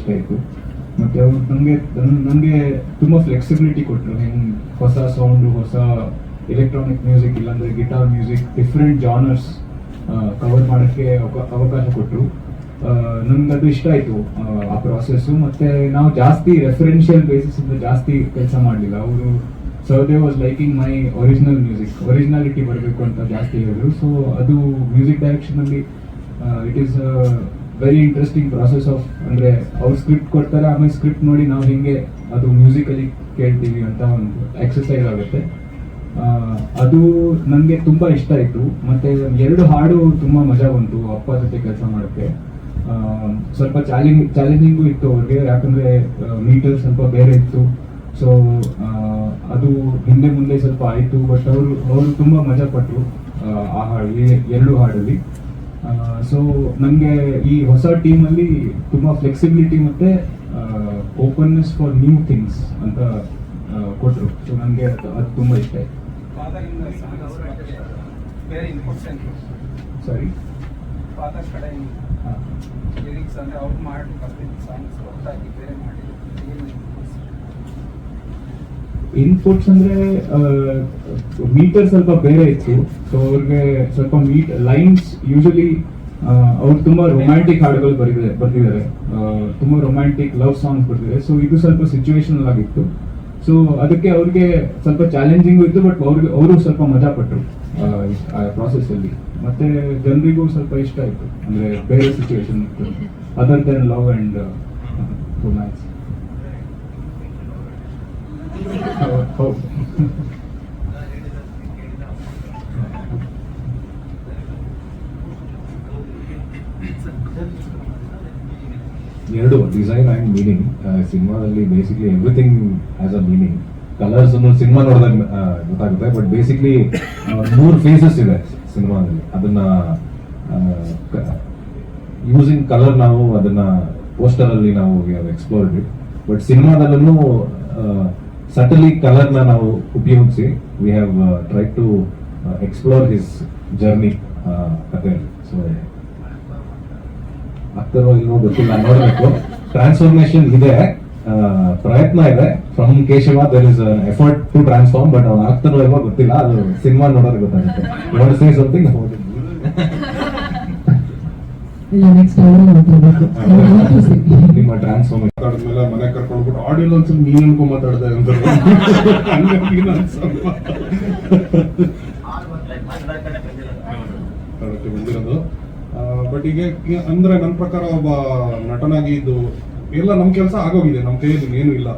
ಇಷ್ಟ ಆಯಿತು. ಮತ್ತು ಅವ್ರು ನನಗೆ ತುಂಬ ಫ್ಲೆಕ್ಸಿಬಿಲಿಟಿ ಕೊಟ್ಟರು. ಹೆಂಗೆ ಹೊಸ ಸೌಂಡು, ಹೊಸ ಎಲೆಕ್ಟ್ರಾನಿಕ್ ಮ್ಯೂಸಿಕ್ ಇಲ್ಲಾಂದರೆ guitar music, different genres cover ಮಾಡೋಕ್ಕೆ ಅವಕಾಶ ಕೊಟ್ಟರು. ನನಗದು ಇಷ್ಟ ಆಯಿತು ಆ ಪ್ರಾಸೆಸ್ಸು. ಮತ್ತು ನಾವು ಜಾಸ್ತಿ ರೆಫರೆನ್ಷಿಯಲ್ ಬೇಸಿಸಿಂದ ಜಾಸ್ತಿ ಕೆಲಸ ಮಾಡಲಿಲ್ಲ. ಅವರು ಸರ್ದೇ was liking my original music, originality ಬರಬೇಕು ಅಂತ ಜಾಸ್ತಿ ಹೇಳಿದ್ರು. ಸೊ ಅದು ಮ್ಯೂಸಿಕ್ ಡೈರೆಕ್ಷನಲ್ಲಿ it is very interesting process of, ಅಂದರೆ ಅವ್ರು ಸ್ಕ್ರಿಪ್ಟ್ ಕೊಡ್ತಾರೆ, ಆಮೇಲೆ ಸ್ಕ್ರಿಪ್ಟ್ ನೋಡಿ ನಾವು ಹೇಗೆ ಅದು ಮ್ಯೂಸಿಕಲಿ ಕೇಳ್ತೀವಿ ಅಂತ ಒಂದು ಎಕ್ಸಸೈಸ್ ಆಗುತ್ತೆ. ಅದು ನನಗೆ ತುಂಬ ಇಷ್ಟ ಆಯಿತು. ಮತ್ತು 2 ಹಾಡು ತುಂಬ ಮಜಾ ಬಂತು ಅಪ್ಪ ಜೊತೆ ಕೆಲಸ ಮಾಡೋಕ್ಕೆ. ಸ್ವಲ್ಪ ಚಾಲೆಂಜಿಂಗು ಇತ್ತು ಅವ್ರಿಗೆ, ಯಾಕಂದರೆ ಮೀಟರ್ ಸ್ವಲ್ಪ ಬೇರೆ ಇತ್ತು. ಸೊ ಅದು ಹಿಂದೆ ಮುಂದೆ ಸ್ವಲ್ಪ ಆಯಿತು, ಬಟ್ ಅವರು ತುಂಬ ಮಜಾ ಪಟ್ಟರು ಆ ಹಾಡು, ಈ 2 ಹಾಡಲ್ಲಿ. ಸೊ ನನಗೆ ಈ ಹೊಸ ಟೀಮಲ್ಲಿ ತುಂಬ ಫ್ಲೆಕ್ಸಿಬಿಲಿಟಿ ಮತ್ತು ಓಪನ್ನೆಸ್ ಫಾರ್ ನ್ಯೂ ಥಿಂಗ್ಸ್ ಅಂತ ಕೊಟ್ಟರು. ಸೊ ನನಗೆ ಅದು ತುಂಬ ಇಷ್ಟ ಆಯಿತು. ಸರಿ, ಇನ್ಪುಟ್ಸ್ ಅಂದರೆ ಮೀಟರ್ ಸ್ವಲ್ಪ ಬೇರೆ ಇತ್ತು. ಸೊ ಅವ್ರಿಗೆ ಸ್ವಲ್ಪ ಲೈನ್ಸ್ ಯೂಶಲಿ ಅವ್ರು ತುಂಬಾ ರೊಮ್ಯಾಂಟಿಕ್ ಹಾಡುಗಳು ಬರ್ತಿದ್ದಾರೆ, ತುಂಬಾ ರೊಮ್ಯಾಂಟಿಕ್ ಲವ್ ಸಾಂಗ್ಸ್ ಬರ್ತಿದ್ದಾರೆ. ಸೊ ಇದು ಸ್ವಲ್ಪ ಸಿಚುವೇಶನಲ್ ಆಗಿತ್ತು. ಸೊ ಅದಕ್ಕೆ ಅವ್ರಿಗೆ ಸ್ವಲ್ಪ ಚಾಲೆಂಜಿಂಗು ಇತ್ತು, ಬಟ್ ಅವರು ಸ್ವಲ್ಪ ಮಜಾ ಪಟ್ಟರು ಆ ಪ್ರಾಸೆಸ್ ಅಲ್ಲಿ. ಮತ್ತೆ ಜನರಿಗೂ ಸ್ವಲ್ಪ ಇಷ್ಟ ಆಯಿತು, ಅಂದ್ರೆ ಬೇರೆ ಸಿಚುವೇಶನ್ ಇತ್ತು other than love and romance. ಹೌದು. ಎರಡು ಡಿಸೈನ್ ಆ್ಯಂಡ್ ಮೀನಿಂಗ್. ಸಿನಿಮಾದಲ್ಲಿ basically everything has a meaning. Colours cinema ನೋಡಿದಾಗ ಗೊತ್ತಾಗುತ್ತೆ, ಬಟ್ ಬೇಸಿಕ್ಲಿ 3 ಫೇಸಸ್ ಇದೆ ಸಿನಿಮಾದಲ್ಲಿ. ಅದನ್ನ ಯೂಸಿಂಗ್ ಕಲರ್ ನಾವು ಅದನ್ನ ಪೋಸ್ಟರ್ ಅಲ್ಲಿ ನಾವು ಎಕ್ಸ್ಪ್ಲೋರ್ಡ್. ಬಟ್ ಸಿನಿಮಾದಲ್ಲೂ ಸಟಲಿ ಕಲರ್ನ ನಾವು ಉಪಯೋಗಿಸಿ we have try to explore his journey ಕಥೆಯಲ್ಲಿ. ಸೊ ಆಗ್ತಾರೋ ಇಲ್ವೋ ಗೊತ್ತಿಲ್ಲ, ನೋಡಬೇಕು. ಟ್ರಾನ್ಸ್ಫಾರ್ಮೇಶನ್ ಇದೆ, ಪ್ರಯತ್ನ ಇದೆ. From Keshava there is effort to transform, but ಅವ್ನು ಆಗ್ತಾರೋ ಇಲ್ವೋ ಗೊತ್ತಿಲ್ಲ, ಅದು ಸಿನಿಮಾ ನೋಡೋದು ಗೊತ್ತಾಗುತ್ತೆ. Want to say something about it? ನಿಮ್ಮ ಟ್ರಾನ್ಸ್ಫಾರ್ಮೇಶನ್ ಮಾತಾಡಿದ್ಮೇಲೆ ಮನೆ ಕರ್ಕೊಂಡ್ಬಿಟ್ಟು ಆಡಿಯೋ ಒಂದ್ಸಲ ನೀನ್ ಅನ್ಕೊಂಡ್ ಮಾತಾಡ್ದೆ ಅಂತ ಬಂದಿರೋದು. ಬಟ್ ಈಗ ಅಂದ್ರೆ ನನ್ನ ಪ್ರಕಾರ ಒಬ್ಬ ನಟನಾಗಿ ಇದು ಎಲ್ಲ ನಮ್ ಕೆಲಸ ಆಗೋಗಿದೆ, ನಮ್ ಕೈಯಲ್ಲಿ ಏನು ಇಲ್ಲ.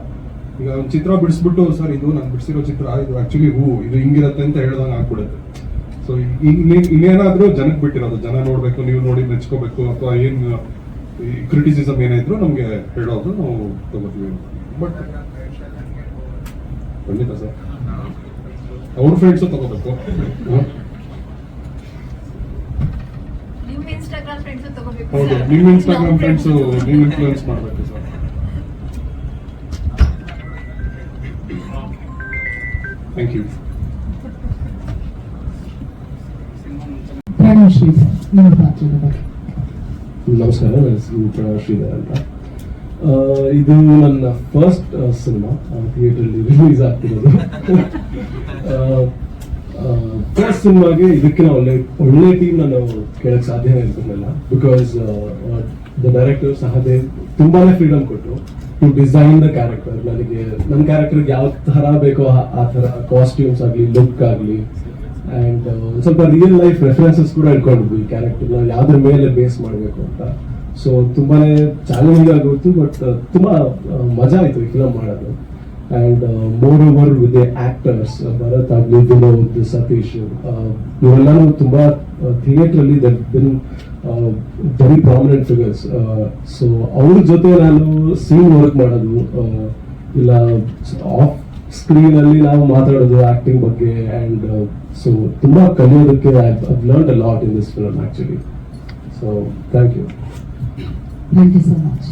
ಈಗ ಒಂದು ಚಿತ್ರ ಬಿಡಿಸ್ಬಿಟ್ಟು ಸರ್ ಇದು ನಾನು ಬಿಡಿಸಿರೋ ಚಿತ್ರ, ಇದು ಆಕ್ಚುಲಿ ಇದು ಹಿಂಗಿರತ್ತೆ ಅಂತ ಹೇಳ್ದಂಗೆ ಆಗ್ಬಿಡುತ್ತೆ. ಸೊ ಇನ್ನೇನಾದ್ರೂ ಜನಕ್ಕೆ ಬಿಟ್ಟಿರೋದು, ಜನ ನೋಡ್ಬೇಕು, ನೀವು ನೋಡಿ ಮೆಚ್ಕೋಬೇಕು, ಅಥವಾ ಏನ್ ಕ್ರಿಟಿಸಿಸಮ್ ಏನೇ ಇದ್ರು ನಮ್ಗೆ ಹೇಳೋದು ನಾವು ತಗೋತೀವಿ. ಬಟ್ ಖಂಡಿತ ಸರ್ ಅವ್ರ ಫ್ರೆಂಡ್ಸು ತಗೋಬೇಕು. ಹೌದು, ನಿಮ್ಮ ಇನ್ಸ್ಟಾಗ್ರಾಮ್ ಫ್ರೆಂಡ್ಸು ನೀವು ಇನ್ಫ್ಲೂಯೆನ್ಸ್ ಮಾಡಬೇಕು ಸರ್. Thank you. ನಮಸ್ಕಾರ, ನನ್ನ ಪ್ರಣವ್ ಶ್ರೀಧರ್ ಅಂತ. ಇದು ನನ್ನ ಫಸ್ಟ್ ಸಿನಿಮಾ ಥಿಯೇಟರ್ಲಿ ರಿಲೀಸ್ ಆಗ್ತಿರೋದು. ಫಸ್ಟ್ ಸಿನಿಮಾಗೆ ಇದಕ್ಕಿಂತ ಒಳ್ಳೆ ಟೀಮ್ ನಾನು ಕೇಳಕ್ ಸಾಧ್ಯನೇ ಇರ್ತಿರ್ಲಿಲ್ಲ. ಬಿಕಾಸ್ ದ ಡೈರೆಕ್ಟರ್ ಸಹದೇವ್ ತುಂಬಾನೇ ಫ್ರೀಡಮ್ ಕೊಟ್ಟರು ಟು ಡಿಸೈನ್ ದ ಕ್ಯಾರೆಕ್ಟರ್. ನನಗೆ ನನ್ನ ಕ್ಯಾರೆಕ್ಟರ್ಗೆ ಯಾವ ತರ ಬೇಕೋ ಆ ತರ ಕಾಸ್ಟ್ಯೂಮ್ಸ್ ಆಗಲಿ, ಲುಕ್ ಆಗಲಿ, ಅಂಡ್ ಸ್ವಲ್ಪ ರಿಯಲ್ ಲೈಫ್ ರೆಫರೆನ್ಸಸ್ ಕೂಡ ಇಟ್ಕೊಂಡಿದ್ವಿ ಈ ಕ್ಯಾರೆಕ್ಟರ್ನ ಯಾವ್ದ್ರ ಮೇಲೆ ಬೇಸ್ ಮಾಡಬೇಕು ಅಂತ. ಸೊ ತುಂಬಾನೇ ಚಾಲೆಂಜಿಂಗ್ ಆಗಿತ್ತು, ಬಟ್ ತುಂಬಾ ಮಜಾ ಆಯ್ತು ಈ ಫಿಲಮ್ ಮಾಡೋದು. And moreover with the actors, Bharath ಆಗ್ಲಿ, ವಿನೋದ್, ಸತೀಶ್, ಇವರೆಲ್ಲರೂ ತುಂಬಾ ಥಿಯೇಟರ್ ಅಲ್ಲಿ ವೆರಿ ಪ್ರಾಮಿನೆಂಟ್ ಫಿಗರ್ಸ್. ಸೊ ಅವ್ರ ಜೊತೆ ನಾನು ಸೀನ್ ವರ್ಕ್ ಮಾಡೋದು, ಇಲ್ಲ ಆಫ್ ಸ್ಕ್ರೀನ್ ಅಲ್ಲಿ ನಾವು ಮಾತಾಡೋದು ಆಕ್ಟಿಂಗ್ ಬಗ್ಗೆ. ಅಂಡ್ ಸೊ ತುಂಬಾ ಕಲಿಯೋದಕ್ಕೆ I've learned a lot in this film actually. So thank you so much.